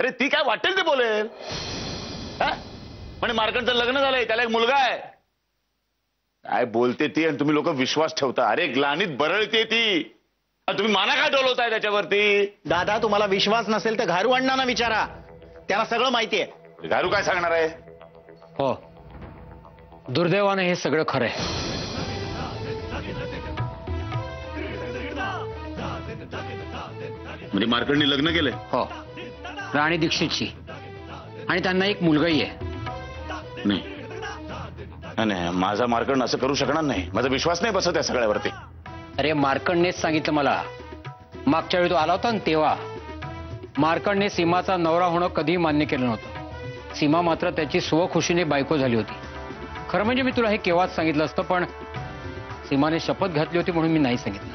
अरे ती काय वाटेल ते बोलेल. म्हणजे मार्कंडचं लग्न झालंय, त्याला एक मुलगा आहे. काय बोलते ती आणि तुम्ही लोक विश्वास ठेवता. अरे ग्लानीत बरळते ती, तुम्ही माना काय डोलवताय त्याच्यावरती. दादा तुम्हाला विश्वास नसेल तर घारू अण्णांना विचारा, त्याला सगळं माहिती आहे. घारू काय सांगणार आहे. हो, दुर्दैवाने हे सगळं खरं आहे. म्हणजे मार्कंडने लग्न केलंय. हो, राणी दीक्षितची, आणि त्यांना एक मुलगाही आहे. नाही नाही, माझा मार्कंड असं करू शकणार नाही. माझा विश्वास नाही बसत या सगळ्यावरती. अरे मार्कंडनेच सांगितलं मला. मागच्या वेळी तो आला होता ना, तेव्हा मार्कंडने सीमाचा नवरा होणं कधीही मान्य केलं नव्हतं. सीमा मात्र त्याची स्वखुशीने बायको झाली होती. खरं म्हणजे मी तुला हे केव्हाच सांगितलं असतं, पण सीमाने शपथ घातली होती म्हणून मी नाही सांगितलं.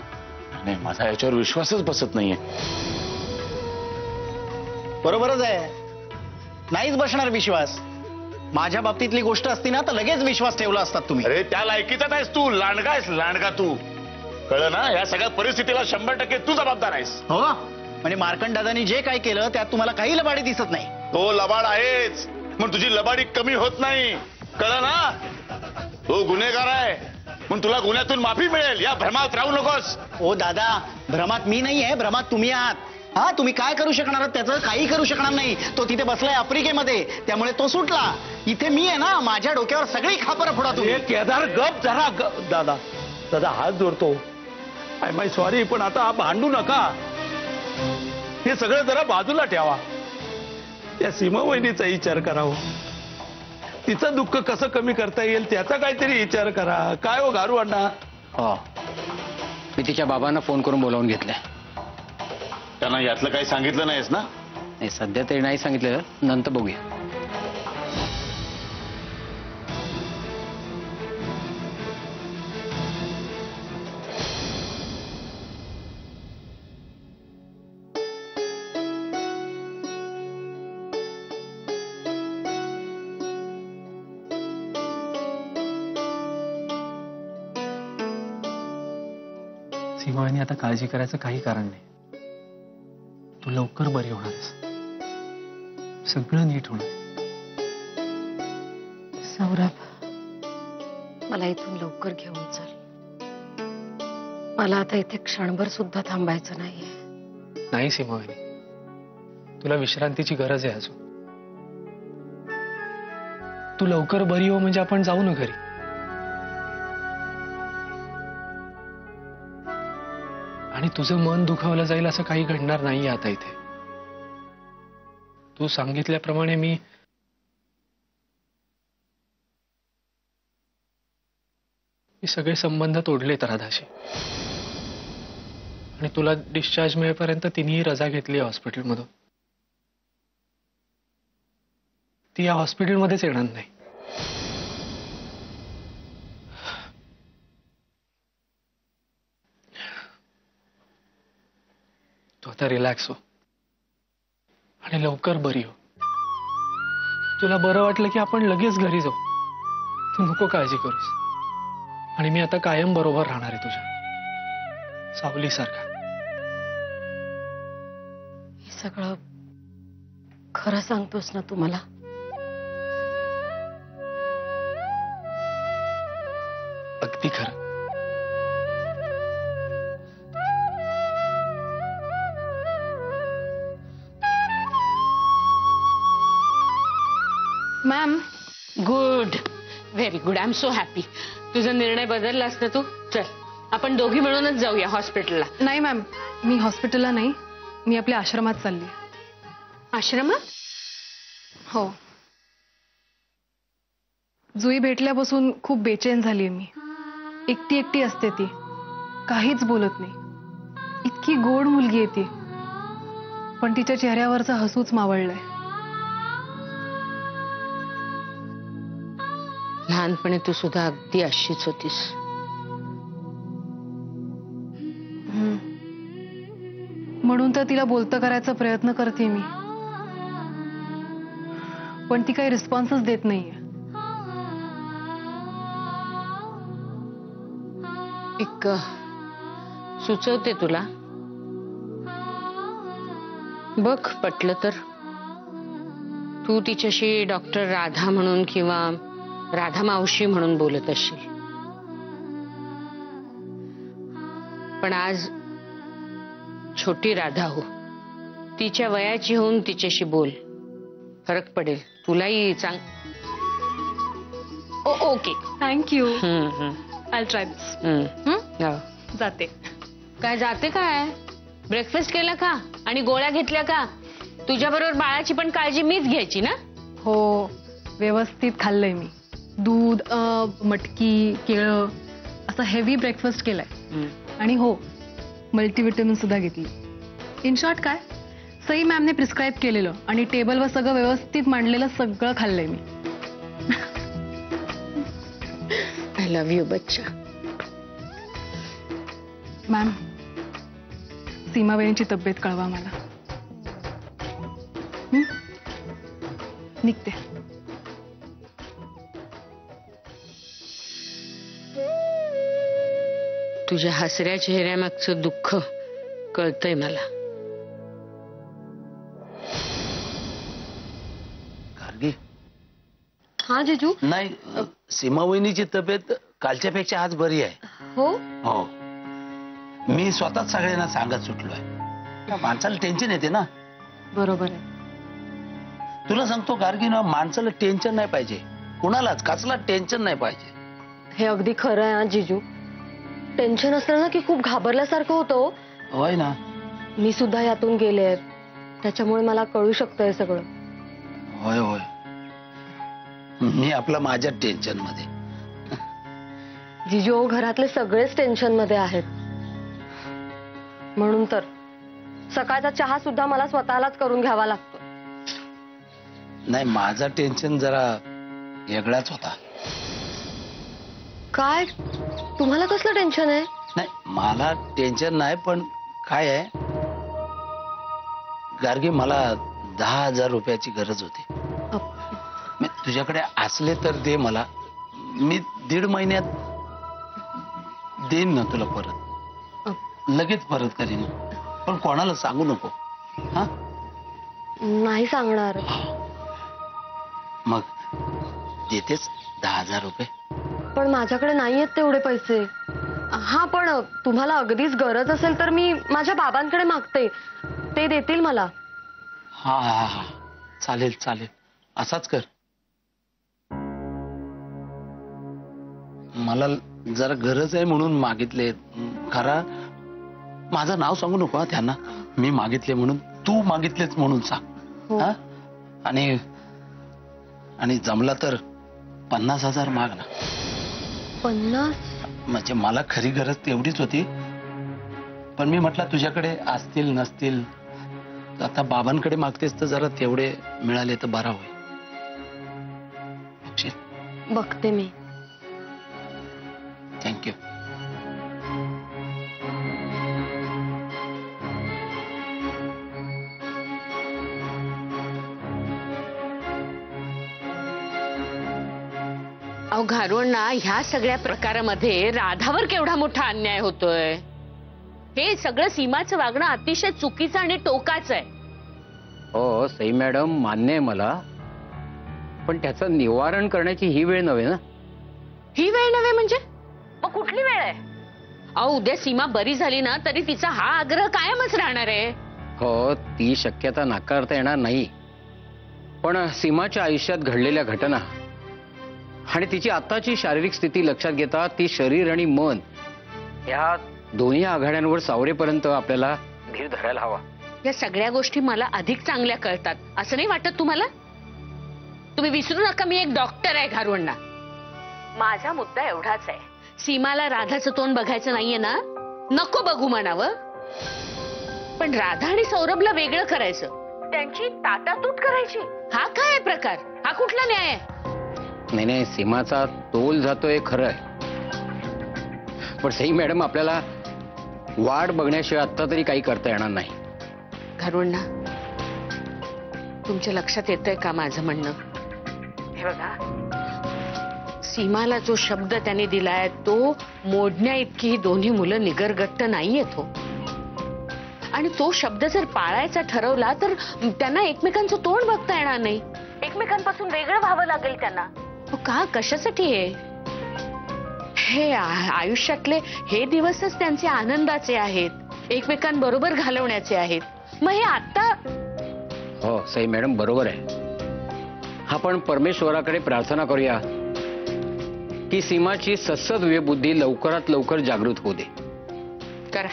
नाही, माझा याच्यावर विश्वासच बसत नाहीये. बरोबरच आहे, नाहीच बसणार विश्वास. माझ्या बाबतीतली गोष्ट असती ना तर लगेच विश्वास ठेवला असतात तुम्ही. अरे त्या लायकीचा नाहीस तू, लांडगा आहेस, लांडगा तू. कळलं ना, या सगळ्या परिस्थितीला 100% तू जबाबदार आहेस. हो, म्हणजे मार्कंड दादानी जे काय केलं त्यात तुम्हाला काही लबाडी दिसत नाही. तो लबाड आहेच, मग तुझी लबाडी कमी होत नाही. कळलं ना, तो गुन्हेगार आहे, मग तुला गुन्ह्यातून माफी मिळेल या भ्रमात राहू नकोस. ओ दादा, भ्रमात मी नाही आहे, भ्रमात तुम्ही आहात. हा, तुम्ही काय करू शकणार आहात त्याचं काही करू शकणार नाही. तो तिथे बसलाय आफ्रिकेमध्ये, त्यामुळे तो सुटला. इथे मी आहे ना, माझ्या डोक्यावर सगळी खापर फोडा तुम्ही. केदार गप जरा. दादा दादा हात जोडतो, आय माय सॉरी, पण आता भांडू नका. हे सगळं जरा बाजूला ठेवा. त्या सीमा वहिनीचा विचार करावा. तिचं दुःख कसं कमी करता येईल त्याचा काहीतरी विचार करा. काय हो घारू अण्णा. हो, मी तिच्या बाबांना फोन करून बोलावून घेतलंय. त्यांना यातलं काही सांगितलं नाहीस ना. नाही, सध्या तरी नाही सांगितलेलं, नंतर बघूया. सीमावाहिनी, आता काळजी करायचं काही कारण नाही. तू लवकर बरी होणारस, सगळं नीट होणार. सौरभ, मला इथून लवकर घेऊन चल. मला आता इथे क्षणभर सुद्धा थांबायचं नाहीये. नाही सीमावाहिनी, तुला विश्रांतीची गरज आहे अजून. तू लवकर बरी हो म्हणजे आपण जाऊ ना घरी. आणि तुझं मन दुखावलं जाईल असं काही घडणार नाहीये आता इथे. तू सांगितल्याप्रमाणे मी सगळे संबंध तोडलेत राधाशी. आणि तुला डिस्चार्ज मिळेपर्यंत तिनेही रजा घेतली हॉस्पिटलमधून. ती या हॉस्पिटलमध्येच येणार नाही. तू आता रिलॅक्स हो आणि लवकर बरी हो. तुला बरं वाटलं की आपण लगेच घरी जाऊ. तू नको काळजी करूस. आणि मी आता कायम बरोबर राहणार आहे तुझ्या, सावलीसारखा. हे सगळं खरं सांगतोस ना तू मला? अगदी खरं. Ma'am, good, very good. I am so happy. तुझा निर्णय बदललास ना तू. चल, आपण दोघी मिळूनच जाऊया हॉस्पिटलला. नाही मॅम, मी हॉस्पिटलला नाही, मी आपल्या आश्रमात चालली. आश्रमात? हो, जुई भेटल्यापासून खूप बेचैन झालीये मी. एकटी एकटी असते ती, काहीच बोलत नाही. इतकी गोड मुलगी आहे ती, पण तिच्या चेहऱ्यावरचं हसूच मावळलंय. लहानपणी तू सुद्धा अगदी अशीच होतीस. म्हणून तर तिला बोलतं करायचा प्रयत्न करते मी, पण ती काही रिस्पॉन्सच देत नाहीये. एक सुचवते तुला, बघ पटलं तर. तू तिच्याशी डॉक्टर राधा म्हणून किंवा राधा मावशी म्हणून बोलत असशील, पण आज छोटी राधा हो, तिच्या वयाची होऊन तिच्याशी बोल, फरक पडेल तुलाही. Okay, thank you. आय ट्राय दिस. जाते. काय जाते काय? ब्रेकफास्ट केला का आणि गोळ्या घेतल्या का? तुझ्या बरोबर बाळाची पण काळजी मीच घ्यायची ना. हो, व्यवस्थित खाल्लंय मी. दूध, मटकी, केळं असं हेवी ब्रेकफास्ट केलाय. आणि हो, मल्टीव्हिटॅमिन सुद्धा घेतली. इन शॉर्ट काय, सई मॅमने प्रिस्क्राईब केलेलं आणि टेबलवर सगळं व्यवस्थित मांडलेलं सगळं खाल्लंय मी. आय लव्ह यू बच्चा. मॅम, सीमाबाईंची तब्येत कळवा मला. निघते. तुझ्या हसऱ्या चेहऱ्यामागचं दुःख कळतंय मला. गार्गी, हा जिजू. नाही, सीमा वहिनीची तब्येत कालच्या पेक्षा आज बरी आहे. हो, हो, मी स्वतःच सगळ्यांना सांगत सुटलोय. माणसाला टेन्शन येते ना. बरोबर आहे. तुला सांगतो गार्गी ना, माणसाला टेन्शन नाही पाहिजे, कुणालाच कसला टेन्शन नाही पाहिजे. हे अगदी खरं आहे जिजू. टेन्शन असलं ना की खूप घाबरल्यासारखं होतं. होय ना. मी सुद्धा यातून गेले, त्याच्यामुळे मला कळू शकतं हे सगळं. होय होय, मी आपला माझ्या टेन्शन मध्ये. जिजू, घरातले सगळेच टेन्शन मध्ये आहेत. म्हणून तर सकाळचा चहा सुद्धा मला स्वतःलाच करून घ्यावा लागतो. नाही, माझा टेन्शन जरा वेगळाच होता. काय, तुम्हाला कसलं टेन्शन आहे? नाही, मला टेन्शन नाही, पण काय आहे गार्गी, मला 10,000 रुपयाची गरज होती. मी तुझ्याकडे असले तर दे मला. मी 1.5 महिन्यात देईन ना तुला परत. लगेच परत करीन, पण कोणाला सांगू नको. हा, नाही सांगणार. मग देतेच 10,000 रुपये? पण माझ्याकडे नाहीयेत तेवढे पैसे. हा, पण तुम्हाला अगदीच गरज असेल तर मी माझ्या बाबांकडे मागते, ते देतील मला. हा हा हा, चालेल चालेल, असाच कर. मला जरा गरज आहे म्हणून मागितले. खरा माझं नाव सांगू नको त्यांना, मी मागितले म्हणून. तू मागितलेच म्हणून सांग. हा, आणि जमला तर 50,000 माग ना. 50? म्हणजे मला खरी गरज तेवढीच होती, पण मी म्हटलं तुझ्याकडे असतील नसतील, आता बाबांकडे मागतेस तर जरा तेवढे मिळाले तर बरा होईल. बघते मी. थँक्यू. अहो घारवणा, ह्या सगळ्या प्रकारामध्ये राधावर केवढा मोठा अन्याय होतोय. हे सगळं सीमाचं वागणं अतिशय चुकीचं आणि टोकाचं आहे. हो सई मॅडम, मान्य आहे मला, पण त्याचं निवारण करण्याची ही वेळ नव्हे ना. ही वेळ नव्हे म्हणजे? मग कुठली वेळ आहे? अहो उद्या सीमा बरी झाली ना तरी तिचा हा आग्रह कायमच राहणार आहे. हो, ती शक्यता नाकारता येणार नाही, पण सीमाच्या आयुष्यात घडलेल्या घटना आणि तिची आताची शारीरिक स्थिती लक्षात घेता ती शरीर आणि मन या दोन्ही आघाड्यांवर सावरेपर्यंत आपल्याला धीर धरायला हवा. या सगळ्या गोष्टी मला अधिक चांगल्या कळतात असं नाही वाटत तुम्हाला? तुम्ही विसरू नका, मी एक डॉक्टर आहे घारवणा. माझा मुद्दा एवढाच आहे, सीमाला राधाचं तोंड बघायचं नाहीये ना, नको बघू म्हणावं, पण राधा आणि सौरभला वेगळं करायचं, त्यांची ताटातूट करायची. हा काय प्रकार? हा कुठला न्याय आहे? नाही नाही, सीमाचा तोल जातोय खरं आहे, पण सई मॅडम आपल्याला वाट बघण्याशिवाय आता तरी काही करता येणार नाही. घारवणा, तुमच्या लक्षात येतंय का माझं म्हणणं? हे बघा, सीमाला जो शब्द त्याने दिलाय तो मोडण्या इतकी ही दोन्ही मुलं निगरगट्ट नाहीयेत हो. आणि तो शब्द जर पाळायचा ठरवला तर त्यांना एकमेकांचं तोंड बघता येणार नाही, एकमेकांपासून वेगळं व्हावं लागेल त्यांना. का, कशासाठी हे आयुष्यातले हे दिवसच त्यांचे आनंदाचे आहेत, एकमेकांबरोबर घालवण्याचे आहेत. मग हे आता. हो सई मॅडम बरोबर आहे. आपण परमेश्वराकडे प्रार्थना करूया की सीमाची सद्सद्विवेक बुद्धी लवकरात लवकर जागृत होऊ दे. करा,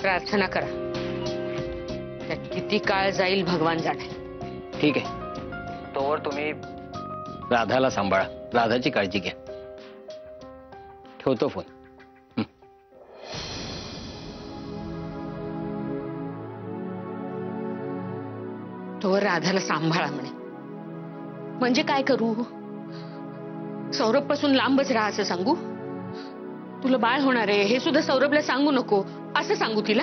प्रार्थना करा. त्यात किती काळ जाईल भगवान जाणे. ठीक आहे, तोवर तुम्ही राधाला सांभाळा, राधाची काळजी घ्या. ठेवतो फोन. तोवर राधाला सांभाळा म्हणे. म्हणजे काय करू? सौरभ पासून लांबच राहा असं सांगू? तुला बाळ होणार आहे हे सुद्धा सौरभला सांगू नको असं सांगू तिला?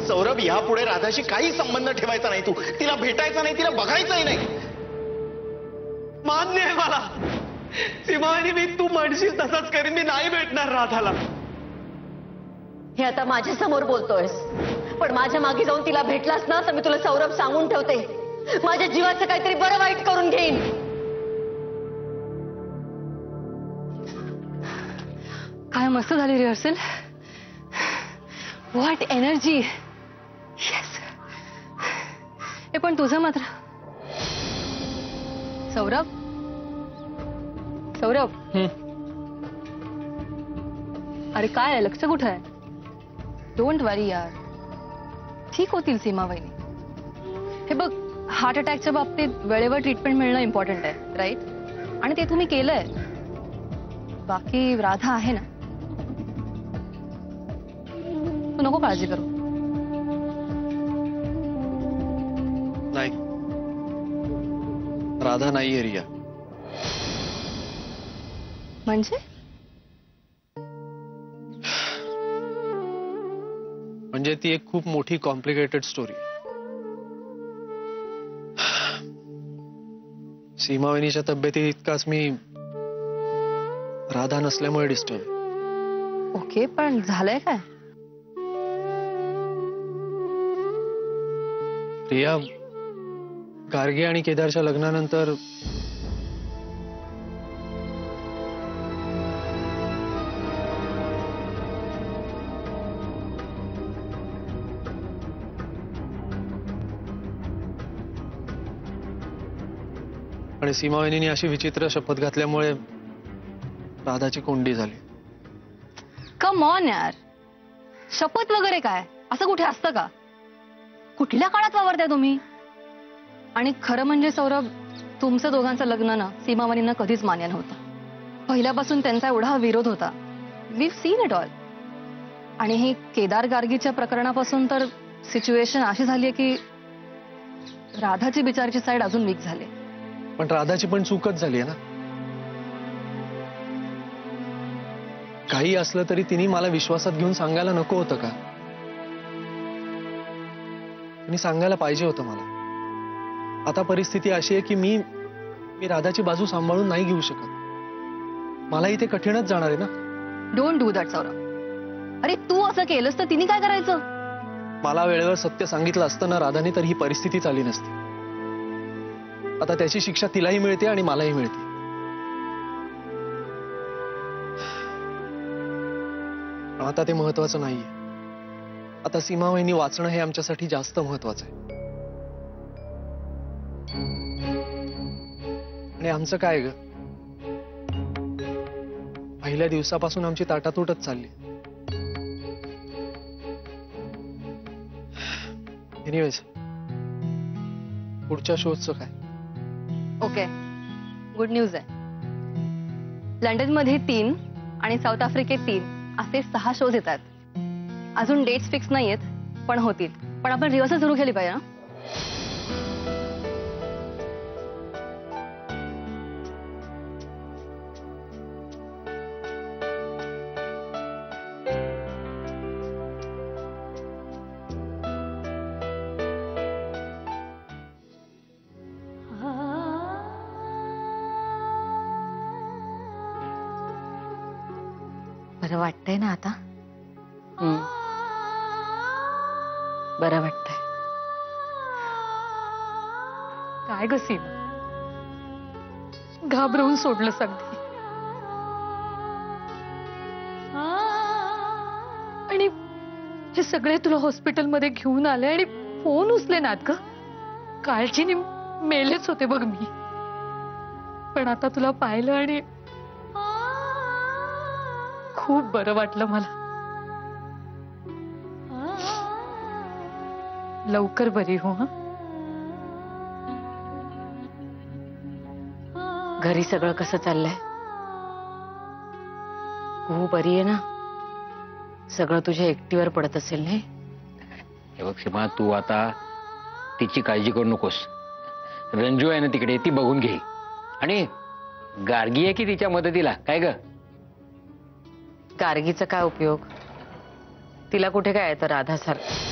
सौरभ, यापुढे राधाशी काही संबंध ठेवायचा नाही. तू तिला भेटायचा नाही, तिला बघायचंही नाही. मान्य आहे मला सीमा, आणि मी तू म्हणशील तसंच करीन. मी नाही भेटणार राधाला. हे आता माझ्या समोर बोलतोयस, पण माझ्या मागे जाऊन तिला भेटलास ना तर मी तुला सौरभ सांगून ठेवते, माझ्या जीवाचं काहीतरी बरं वाईट करून घेईन. काय मस्त झाली रिहर्सल. What energy. येस. हे पण तुझं मात्र. सौरभ, सौरभ, अरे काय आहे, लक्ष कुठं आहे? डोंट वरी यार, ठीक होतील सीमा वहिनी. हे बघ, हार्ट अटॅकच्या बाबतीत वेळेवर ट्रीटमेंट मिळणं इम्पॉर्टंट आहे, राईट? आणि ते तुम्ही केलंय. बाकी राधा आहे ना, तू नको काळजी करू. नाही, राधा नाहीये रिया. म्हणजे ती एक खूप मोठी कॉम्प्लिकेटेड स्टोरी. सीमावहिनीच्या तब्येतीत इतकाच मी राधा नसल्यामुळे डिस्टर्ब. ओके, पण झालंय काय? रिया, गार्गे आणि केदारच्या लग्नानंतर आणि सीमावहिनीने अशी विचित्र शपथ घातल्यामुळे राधाची कोंडी झाली. कम ऑन यार, शपथ वगैरे काय असं कुठे असतं का? कुठल्या काळात वावरताय तुम्ही? आणि खरं म्हणजे सौरभ, तुमचं दोघांचं लग्न ना सीमावहिनींना कधीच मान्य नव्हतं. पहिल्यापासून त्यांचा एवढा विरोध होता. We seen it all. आणि ही केदार गार्गीच्या प्रकरणापासून तर सिच्युएशन अशी झालीये की राधाची बिचारची साईड अजून वीक झाली. पण राधाची पण चूकच झाली आहे ना. काही असलं तरी तिने मला विश्वासात घेऊन सांगायला नको होतं का? तिने सांगायला पाहिजे होतं मला. आता परिस्थिती अशी आहे की मी राधाची बाजू सांभाळून नाही घेऊ शकत. मलाही ते कठीणच जाणार आहे ना. Don't do that Saurabh. अरे तू असं केलंस तर तिने काय करायचं? मला वेळेवर सत्य सांगितलं असतं ना राधाने, तर ही परिस्थिती आली नसती. आता त्याची शिक्षा तिलाही मिळते आणि मलाही मिळते. पण आता ते महत्वाचं नाहीये. आता सीमावहिनी वाचणं हे आमच्यासाठी जास्त महत्वाचं आहे. आणि आमचं काय ग, पहिल्या दिवसापासून आमची ताटातूटच चालली. एनिवेज, पुढच्या शोजचं काय? ओके, गुड न्यूज आहे. लंडनमध्ये 3 आणि साऊथ आफ्रिकेत 3 असे 6 शोज येतात. अजून डेट्स फिक्स नाहीयेत, पण होतील. पण आपण रिहर्सल सुरू केली पाहिजे ना. बरं वाटतंय ना आता? बरं वाटतंय. काय ग सीमा, घाबरवून सोडलं अगदी. आणि हे सगळे तुला हॉस्पिटलमध्ये घेऊन आले आणि फोन उचले नात ग. काळजीने मेलेच होते बघ मी, पण आता तुला पाहिलं आणि खूप बरं वाटलं मला. लवकर बरी हो. हा, घरी सगळं कसं चाललंय? हो बरी आहे ना? सगळं तुझ्या एकटीवर पडत असेल नाही? हे बघ सीमा, तू आता तिची काळजी करू नकोस. रंजू आहे ना तिकडे, ती बघून घे. आणि गार्गी आहे की तिच्या मदतीला, काय ग? गार्गीचा काय उपयोग? तिला कुठे काय येतं राधासारखं.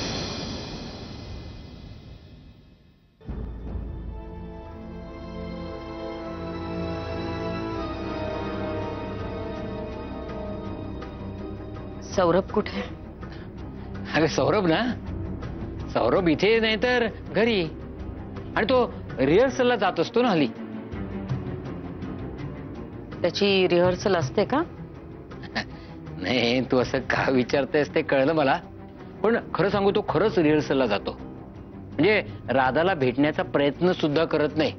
सौरभ कुठे? अरे सौरभ ना, सौरभ इथे नाही तर घरी. आणि तो रिहर्सलला जात असतो ना हल्ली. त्याची रिहर्सल असते का? नाही, तू असं का विचारतेस ते कळलं मला. पण खरं सांगू, तो खरंच रिहर्सलला जातो. म्हणजे राधाला भेटण्याचा प्रयत्न सुद्धा करत नाही.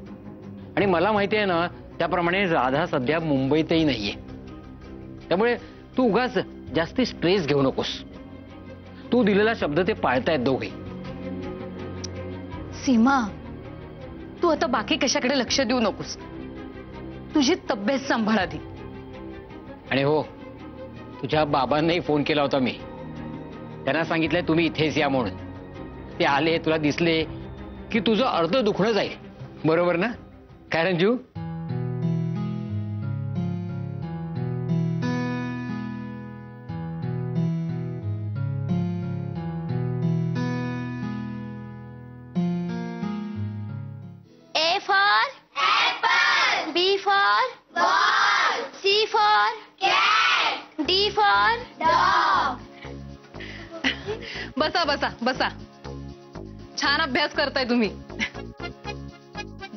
आणि मला माहिती आहे ना, त्याप्रमाणे राधा सध्या मुंबईतही नाहीये. त्यामुळे तू उगाच जास्ती स्ट्रेस घेऊ नकोस. तू दिलेला शब्द ते पाळतायत दोघे. सीमा, तू आता बाकी कशाकडे लक्ष देऊ नकोस. तुझी तब्येत सांभाळ आधी. आणि हो, तुझ्या बाबांनाही फोन केला होता मी. त्यांना सांगितलंय तुम्ही इथेच या म्हणून. ते आले, तुला दिसले की तुझं अर्ध दुखणं जाईल. बरोबर ना, काय Ranju? A for apple, B for ball, C for cat, D for dog. बसा बसा बसा. छान अभ्यास करताय तुम्ही.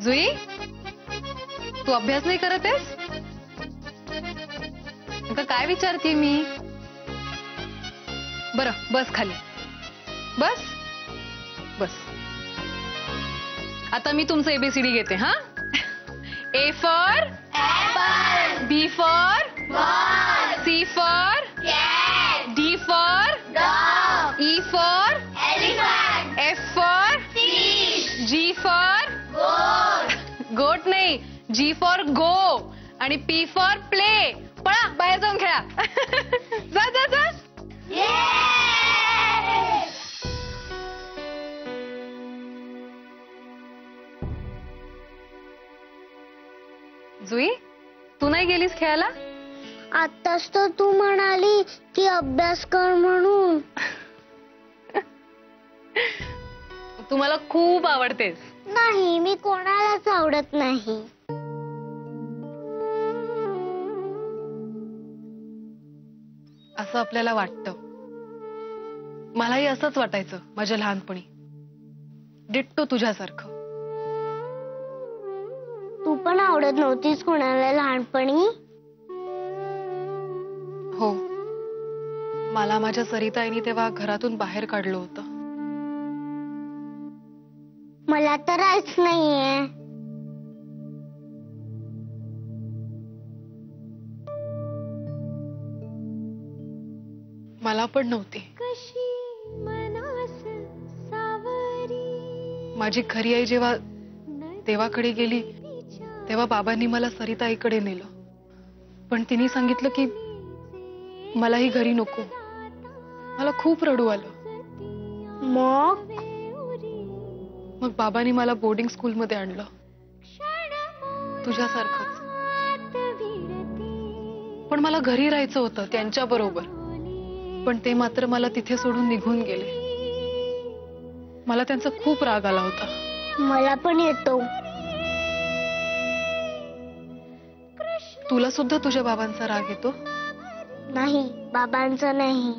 जुई, तू अभ्यास नाही करत आहेस? काय विचारते मी? बरं बस खाली. बस बस. आता मी तुमचं एबीसीडी घेते. हा, A for Apple, B for ball, C for cat, D for dog, E for elephant, F for fish, G for goat. Goat नाही, जी फॉर गो. आणि पी फॉर प्ले. पळा बाहेर जाऊन खेळा. जा जा जा. Yay! जुई, तू नाही गेलीस खेळायला? आत्ताच तर तू म्हणाली की अभ्यास कर म्हणून. तू मला खूप आवडतेस. नाही, मी कोणालाच आवडत नाही. असं आपल्याला वाटतं. मलाही असंच वाटायचं माझ्या लहानपणी. डिट्टो तुझ्यासारखं. तू पण आवडत नव्हतीस कोणाला लहानपणी? हो, मला माझ्या सरिताईनी तेव्हा घरातून बाहेर काढलं होतं. मला तर राहायच नाहीये. मला पण नव्हती. माझी खरी आई जेव्हा देवाकडे गेली तेव्हा बाबांनी मला सरिताईकडे नेलं. पण तिने सांगितलं की मलाही घरी नको. मला खूप रडू आलं. मग बाबांनी मला बोर्डिंग स्कूलमध्ये आणलं, तुझ्यासारखंच. पण मला घरी राहायचं होतं त्यांच्या बरोबर. पण ते मात्र मला तिथे सोडून निघून गेले. मला त्यांचा खूप राग आला होता. मला पण येतो. तुला सुद्धा तुझ्या बाबांचा राग येतो? नाही, बाबांचं नाही.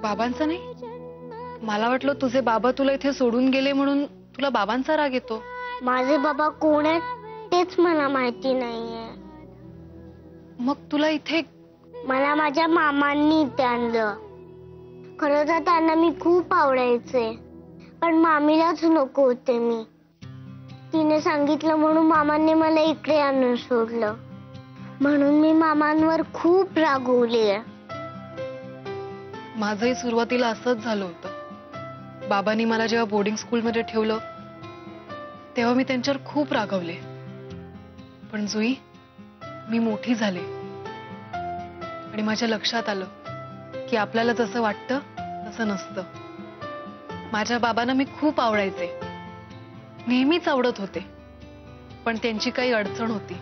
बाबांचा नाही? मला वाटलं तुझे बाबा तुला इथे सोडून गेले म्हणून तुला बाबांचा राग येतो. माझे बाबा कोण आहेत तेच मला माहिती नाहीये. मग तुला इथे मला माझ्या मामांनी इथे आणलं. खरं तर त्यांना मी खूप आवडायचे, पण मामीलाच नको होते मी. तिने सांगितलं म्हणून मामांनी मला इकडे आणून सोडलं. म्हणून मी मामांवर खूप रागवलीये. माझंही सुरुवातीला असंच झालं होतं. बाबांनी मला जेव्हा बोर्डिंग स्कूलमध्ये ठेवलं तेव्हा मी त्यांच्यावर खूप रागवले. पण जुई, मी मोठी झाले आणि माझ्या लक्षात आलं की आपल्याला जसं वाटतं तसं नसतं. माझ्या बाबांना मी खूप आवडायचे, नेहमीच आवडत होते, पण त्यांची काही अडचण होती.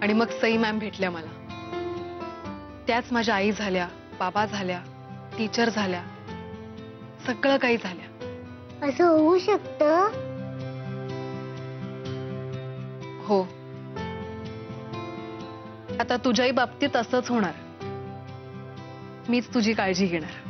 आणि मग सई मॅम भेटल्या मला. त्याच माझ्या आई झाल्या, बाबा झाल्या, टीचर झाल्या, सगळं काही झाल्या. असं होऊ शकतं? हो. आता तुझ्याही बाबतीत असंच होणार. मीच तुझी काळजी घेणार.